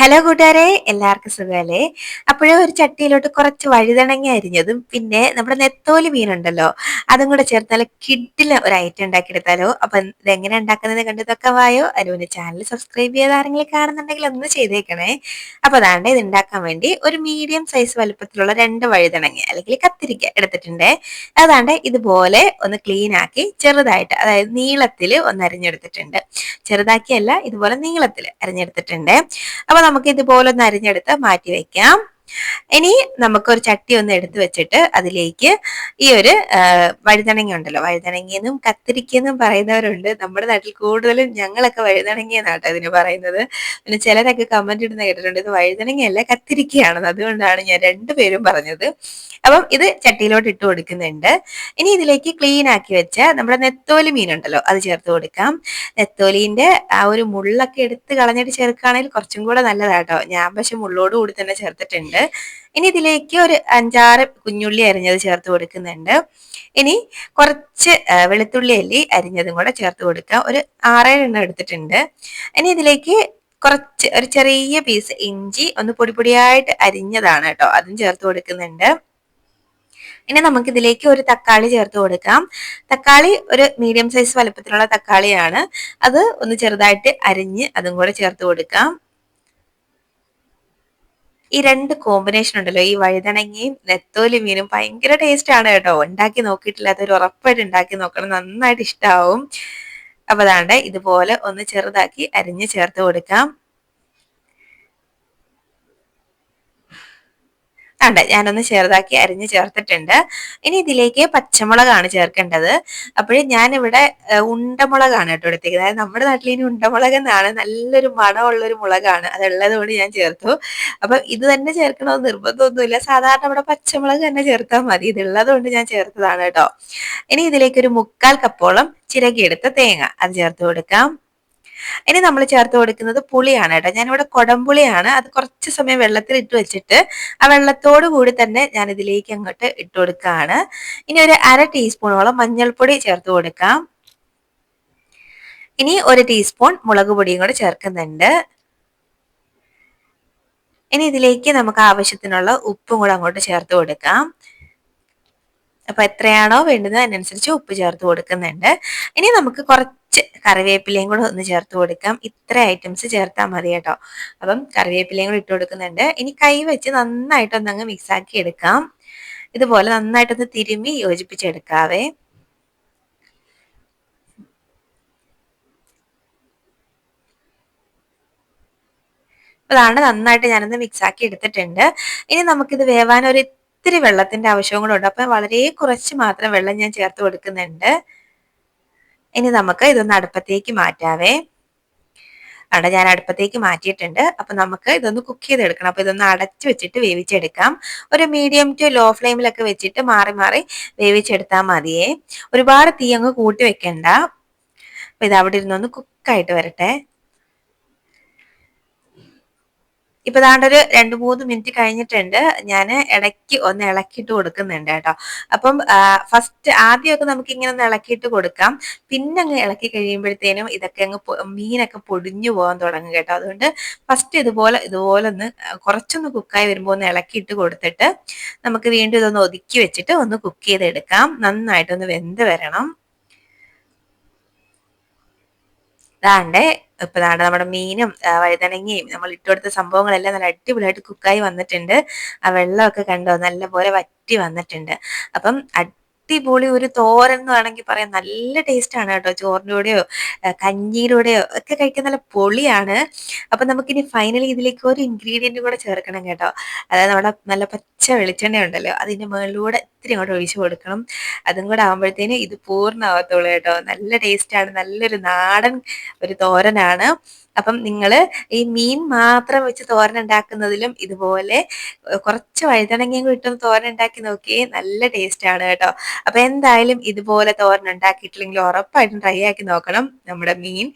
Hello കൂട്ടുകാരെ, എല്ലാവർക്കും സുഖമല്ലേ? അപ്പോഴേ ഒരു ചട്ടിയിലോട്ട് കുറച്ച് വഴുതണങ്ങ അരിഞ്ഞതും പിന്നെ നമ്മുടെ നെത്തോലി മീനുണ്ടല്ലോ, അതും കൂടെ ചേർത്ത് നല്ല കിഡില് ഒരു ഐറ്റം ഉണ്ടാക്കിയെടുത്താലോ. അപ്പൊ ഇത് എങ്ങനെ ഉണ്ടാക്കുന്നത് കണ്ടതൊക്കെ വായോ. അനുവിന്റെ ചാനൽ സബ്സ്ക്രൈബ് ചെയ്ത് ആരെങ്കിലും കാണുന്നുണ്ടെങ്കിൽ ഒന്ന് ചെയ്തേക്കണേ. അപ്പൊ അതാണ്ട് ഇത് ഉണ്ടാക്കാൻ വേണ്ടി ഒരു മീഡിയം സൈസ് വലുപ്പത്തിലുള്ള 2 വഴുതണങ്ങ അല്ലെങ്കിൽ കത്തിരിക്ക എടുത്തിട്ടുണ്ട്. അതാണ്ട് ഇതുപോലെ ഒന്ന് ക്ലീൻ ആക്കി ചെറുതായിട്ട്, അതായത് നീളത്തിൽ ഒന്ന് അരിഞ്ഞെടുത്തിട്ടുണ്ട്. ചെറുതാക്കിയല്ല, ഇതുപോലെ നീളത്തിൽ അരിഞ്ഞെടുത്തിട്ടുണ്ട്. അപ്പൊ നമുക്ക് ഇതുപോലെ ഒന്ന് അരിഞ്ഞെടുത്ത് മാറ്റി വെക്കാം. ഇനി നമുക്കൊരു ചട്ടി ഒന്ന് എടുത്തു വെച്ചിട്ട് അതിലേക്ക് ഈ ഒരു വഴുതനങ്ങ ഉണ്ടല്ലോ, വഴുതനങ്ങയെന്നും കത്തിരിക്കെന്നും പറയുന്നവരുണ്ട്. നമ്മുടെ നാട്ടിൽ കൂടുതലും ഞങ്ങളൊക്കെ വഴുതനങ്ങ എന്നാട്ടോ ഇതിന് പറയുന്നത്. പിന്നെ ചിലരൊക്കെ കമന്റ് ഇടുന്ന കേട്ടിട്ടുണ്ട് ഇത് വഴുതനങ്ങയല്ല കത്തിരിക്കയാണെന്ന്. അതുകൊണ്ടാണ് ഞാൻ രണ്ടുപേരും പറഞ്ഞത്. അപ്പം ഇത് ചട്ടിയിലോട്ട് ഇട്ട് കൊടുക്കുന്നുണ്ട്. ഇനി ഇതിലേക്ക് ക്ലീൻ ആക്കി വെച്ച നമ്മുടെ നെത്തോലി മീനുണ്ടല്ലോ, അത് ചേർത്ത് കൊടുക്കാം. നെത്തോലിന്റെ ആ ഒരു മുള്ളൊക്കെ എടുത്ത് കളഞ്ഞിട്ട് ചേർക്കുകയാണെങ്കിൽ കുറച്ചും കൂടെ നല്ലതാട്ടോ. ഞാൻ പക്ഷെ മുള്ളോട് കൂടി തന്നെ ചേർത്തിട്ടുണ്ട്. ഇനി ഇതിലേക്ക് ഒരു 5-6 കുഞ്ഞുള്ളി അരിഞ്ഞത് ചേർത്ത് കൊടുക്കുന്നുണ്ട്. ഇനി കുറച്ച് വെളുത്തുള്ളി അല്ലി അരിഞ്ഞതും കൂടെ ചേർത്ത് കൊടുക്കാം. ഒരു 6-7 എണ്ണം എടുത്തിട്ടുണ്ട്. ഇനി ഇതിലേക്ക് കുറച്ച് ഒരു ചെറിയ പീസ് ഇഞ്ചി ഒന്ന് പൊടിപ്പൊടിയായിട്ട് അരിഞ്ഞതാണ് കേട്ടോ, അതും ചേർത്ത് കൊടുക്കുന്നുണ്ട്. ഇനി നമുക്ക് ഇതിലേക്ക് ഒരു തക്കാളി ചേർത്ത് കൊടുക്കാം. തക്കാളി ഒരു മീഡിയം സൈസ് വലുപ്പത്തിലുള്ള തക്കാളിയാണ്. അത് ഒന്ന് ചെറുതായിട്ട് അരിഞ്ഞ് അതും കൂടെ ചേർത്ത് കൊടുക്കാം. ഈ രണ്ട് കോമ്പിനേഷൻ ഉണ്ടല്ലോ, ഈ വഴുതനങ്ങയും നെത്തോലി മീനും ഭയങ്കര ടേസ്റ്റ് ആണ് കേട്ടോ. ഉണ്ടാക്കി നോക്കിയിട്ടില്ലാത്തൊരു ഉറപ്പായിട്ട് ഉണ്ടാക്കി നോക്കണം, നന്നായിട്ട് ഇഷ്ടാവും. അപ്പൊ അതാണ്ട് ഇതുപോലെ ഒന്ന് ചെറുതാക്കി അരിഞ്ഞ് ചേർത്ത് കൊടുക്കാം. ഉണ്ട്, ഞാനൊന്ന് ചെറുതാക്കി അരിഞ്ഞ് ചേർത്തിട്ടുണ്ട്. ഇനി ഇതിലേക്ക് പച്ചമുളകാണ് ചേർക്കേണ്ടത്. അപ്പോഴേ ഞാനിവിടെ ഉണ്ടമുളകാണ് കേട്ടോ എടുത്തേക്കുന്നത്. അതായത് നമ്മുടെ നാട്ടിൽ ഇനി ഉണ്ടമുളക് എന്നാണ്, നല്ലൊരു മണമുള്ള ഒരു മുളകാണ്, അതുള്ളത് കൊണ്ട് ഞാൻ ചേർത്തു. അപ്പൊ ഇത് തന്നെ ചേർക്കണമെന്ന് നിർബന്ധമൊന്നുമില്ല, സാധാരണ നമ്മുടെ പച്ചമുളക് തന്നെ ചേർത്താൽ മതി. ഇതുള്ളത് കൊണ്ട് ഞാൻ ചേർത്തതാണ് കേട്ടോ. ഇനി ഇതിലേക്ക് ഒരു 1/4 കപ്പോളം ചിരകിയെടുത്ത തേങ്ങ അത് ചേർത്ത് കൊടുക്കാം. ഇനി നമ്മൾ ചേർത്ത് കൊടുക്കുന്നത് പുളിയാണ് കേട്ടോ. ഞാനിവിടെ കൊടംപുളിയാണ്, അത് കുറച്ച് സമയം വെള്ളത്തിൽ ഇട്ട് വെച്ചിട്ട് ആ വെള്ളത്തോട് കൂടി തന്നെ ഞാൻ ഇതിലേക്ക് അങ്ങോട്ട് ഇട്ട് കൊടുക്കുകയാണ്. ഇനി ഒരു 1/2 ടീസ്പൂണോളം മഞ്ഞൾപ്പൊടി ചേർത്ത് കൊടുക്കാം. ഇനി 1 ടീസ്പൂൺ മുളക് പൊടിയും കൂടെ ചേർക്കുന്നുണ്ട്. ഇനി ഇതിലേക്ക് നമുക്ക് ആവശ്യത്തിനുള്ള ഉപ്പും കൂടെ അങ്ങോട്ട് ചേർത്ത് കൊടുക്കാം. അപ്പൊ എത്രയാണോ വേണ്ടത് അതിനനുസരിച്ച് ഉപ്പ് ചേർത്ത് കൊടുക്കുന്നുണ്ട്. ഇനി നമുക്ക് കുറച്ച് കറിവേപ്പിലയും കൂടെ ഒന്ന് ചേർത്ത് കൊടുക്കാം. ഇത്ര ഐറ്റംസ് ചേർത്താൽ മതി കേട്ടോ. അപ്പം കറിവേപ്പിലയും കൂടെ ഇട്ട് കൊടുക്കുന്നുണ്ട്. ഇനി കൈ വെച്ച് നന്നായിട്ടൊന്ന് അങ്ങ് മിക്സ് ആക്കി എടുക്കാം. ഇതുപോലെ നന്നായിട്ടൊന്ന് തിരുമ്മി യോജിപ്പിച്ചെടുക്കാവേ. അതാണ് നന്നായിട്ട് ഞാനൊന്ന് മിക്സ് ആക്കി എടുത്തിട്ടുണ്ട്. ഇനി നമുക്കിത് വേവാൻ ഒരു ഇത്തിരി വെള്ളത്തിന്റെ ആവശ്യവും കൂടെ ഉണ്ട്. അപ്പൊ വളരെ കുറച്ച് മാത്രം വെള്ളം ഞാൻ ചേർത്ത് കൊടുക്കുന്നുണ്ട്. ഇനി നമുക്ക് ഇതൊന്ന് അടുപ്പത്തേക്ക് മാറ്റാവേ. അവിടെ ഞാൻ അടുപ്പത്തേക്ക് മാറ്റിയിട്ടുണ്ട്. അപ്പൊ നമുക്ക് ഇതൊന്ന് കുക്ക് ചെയ്തെടുക്കണം. അപ്പൊ ഇതൊന്ന് അടച്ചു വെച്ചിട്ട് വേവിച്ചെടുക്കാം. ഒരു മീഡിയം ടു ലോ ഫ്ലെയിമിലൊക്കെ വെച്ചിട്ട് മാറി മാറി വേവിച്ചെടുത്താൽ മതിയേ. ഒരുപാട് തീ അങ്ങ് കൂട്ടി വെക്കണ്ട. അപ്പൊ ഇത് അവിടെ ഇരുന്നൊന്ന് കുക്കായിട്ട് വരട്ടെ. ഇപ്പൊ ദാണ്ട് ഒരു 2-3 മിനിറ്റ് കഴിഞ്ഞിട്ടുണ്ട്. ഞാൻ ഇടയ്ക്ക് ഒന്ന് ഇളക്കിയിട്ട് കൊടുക്കുന്നുണ്ട് കേട്ടോ. അപ്പം ഫസ്റ്റ് ആദ്യമൊക്കെ നമുക്ക് ഇങ്ങനെ ഒന്ന് ഇളക്കിയിട്ട് കൊടുക്കാം. പിന്നെ അങ്ങ് ഇളക്കി കഴിയുമ്പോഴത്തേനും ഇതൊക്കെ അങ്ങ് മീനൊക്കെ പൊടിഞ്ഞു പോകാൻ തുടങ്ങും കേട്ടോ. അതുകൊണ്ട് ഫസ്റ്റ് ഇതുപോലെ ഒന്ന് കുറച്ചൊന്ന് കുക്കായി വരുമ്പോൾ ഒന്ന് ഇളക്കിയിട്ട് കൊടുത്തിട്ട് നമുക്ക് വീണ്ടും ഇതൊന്ന് ഒതുക്കി വെച്ചിട്ട് ഒന്ന് കുക്ക് ചെയ്തെടുക്കാം. നന്നായിട്ടൊന്ന് വെന്ത് വരണം. ദാണ്ടേ ഇപ്പൊ ദാണ്ട് നമ്മുടെ മീനും വഴുതനങ്ങയും നമ്മൾ ഇട്ടുകൊടുത്ത സംഭവങ്ങളെല്ലാം നല്ല അടിപൊളിയായിട്ട് കുക്കായി വന്നിട്ടുണ്ട്. ആ വെള്ളമൊക്കെ കണ്ടോ, നല്ല പോലെ വറ്റി വന്നിട്ടുണ്ട്. അപ്പം അടിപൊളി ഒരു തോരൻ എന്ന് വേണമെങ്കിൽ പറയാം. നല്ല ടേസ്റ്റ് ആണ് കേട്ടോ. ചോറിൻ്റെ കൂടെയോ കഞ്ഞിയുടെ കൂടെയോ ഒക്കെ കഴിക്കാൻ നല്ല പൊളിയാണ്. അപ്പൊ നമുക്കിനി ഫൈനലി ഇതിലേക്ക് ഒരു ഇൻഗ്രീഡിയന്റ് കൂടെ ചേർക്കണം കേട്ടോ. അതായത് നമ്മുടെ നല്ല പച്ച വെളിച്ചെണ്ണ ഉണ്ടല്ലോ, അതിന്റെ മുകളിലൂടെ ഇത്തിരി അങ്ങോട്ട് ഒഴിച്ചു കൊടുക്കണം. അതും കൂടെ ആകുമ്പോഴത്തേനും ഇത് പൂർണ്ണമാവത്തുള്ളൂ കേട്ടോ. നല്ല ടേസ്റ്റ് ആണ്, നല്ലൊരു നാടൻ ഒരു തോരനാണ്. അപ്പം നിങ്ങൾ ഈ മീൻ മാത്രം വെച്ച് തോരൻ ഉണ്ടാക്കുന്നതിലും ഇതുപോലെ കുറച്ച് വഴുതനങ്ങയും കൂടി ഇട്ടൊന്ന് തോരൻ ഉണ്ടാക്കി നോക്കിയേ, നല്ല ടേസ്റ്റ് ആണ് കേട്ടോ. അപ്പൊ എന്തായാലും ഇതുപോലെ തോരൻ ഉണ്ടാക്കിയിട്ടില്ലെങ്കിൽ ഉറപ്പായിട്ടും ട്രൈ ആക്കി നോക്കണം. നമ്മുടെ മീൻ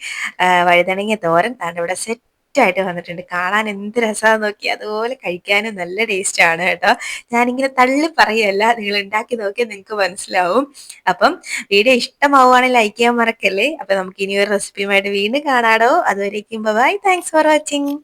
വഴുതനങ്ങ തോരൻ ഇവിടെ സെറ്റ് ആയിട്ട് വന്നിട്ടുണ്ട്. കാണാൻ എന്ത് രസമാണെന്ന് നോക്കി, അതുപോലെ കഴിക്കാനും നല്ല ടേസ്റ്റ് ആണ് കേട്ടോ. ഞാനിങ്ങനെ തള്ളി പറയുകയല്ല, നിങ്ങൾ ഉണ്ടാക്കി നോക്കിയാൽ നിങ്ങൾക്ക് മനസ്സിലാവും. അപ്പം വീഡിയോ ഇഷ്ടമാവുകയാണെങ്കിൽ ലൈക്ക് ചെയ്യാൻ മറക്കല്ലേ. അപ്പൊ നമുക്ക് ഇനി ഒരു റെസിപ്പിയുമായിട്ട് വീണ്ടും കാണാടോ. അതുവരേക്കും ബൈ, താങ്ക്സ് ഫോർ വാച്ചിങ്.